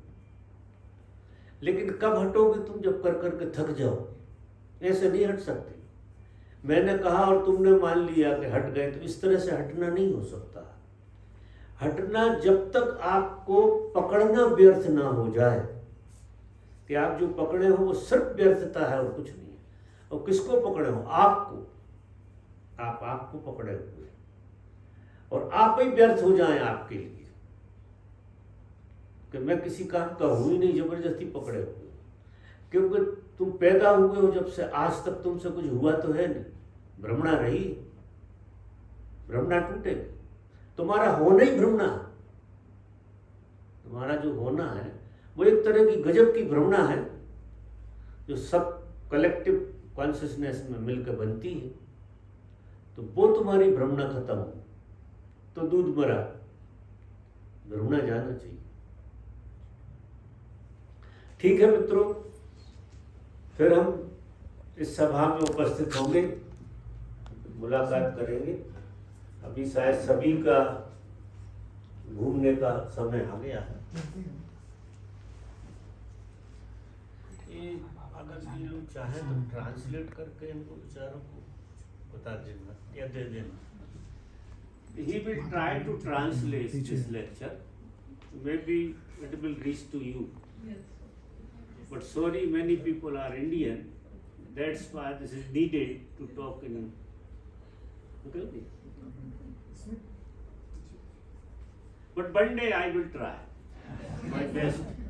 लेकिन कब हटोगे तुम? जब कर करके थक जाओ। ऐसे नहीं हट सकते। मैंने कहा और तुमने मान लिया कि हट गए, तो इस तरह से हटना नहीं हो सकता। हटना जब तक आपको पकड़ना व्यर्थ ना हो जाए, कि आप जो पकड़े हो वो सिर्फ व्यर्थता है और कुछ नहीं है। और किसको पकड़े हो? आपको। आप आपको पकड़े हुए, और आप ही व्यर्थ हो जाएं आपके लिए, कि मैं किसी काम का हूं ही नहीं, जबरदस्ती पकड़े हुए। क्योंकि तुम पैदा हुए हो, जब से आज तक तुमसे कुछ हुआ तो है नहीं। भ्रमणा रही, भ्रमणा टूटे। तुम्हारा होना ही भ्रमणा। तुम्हारा जो होना है वो एक तरह की गजब की भ्रमणा है, जो सब कलेक्टिव कॉन्शियसनेस में मिलकर बनती है। तो वो तुम्हारी भ्रमणा खत्म हो तो दूध मरा, भ्रमणा जाना चाहिए। ठीक है मित्रों, फिर हम इस सभा में उपस्थित होंगे, मुलाकात करेंगे। अभी शायद सभी का घूमने का समय आ गया है। ये अगर ये लोग चाहें तो ट्रांसलेट करके इनको विचारों को बता देना या दे देना। He will try to translate this lecture. Maybe it will reach to you. But sorry, many people are Indian. That's why this is needed to talk in. Okay? But one day I will try my best.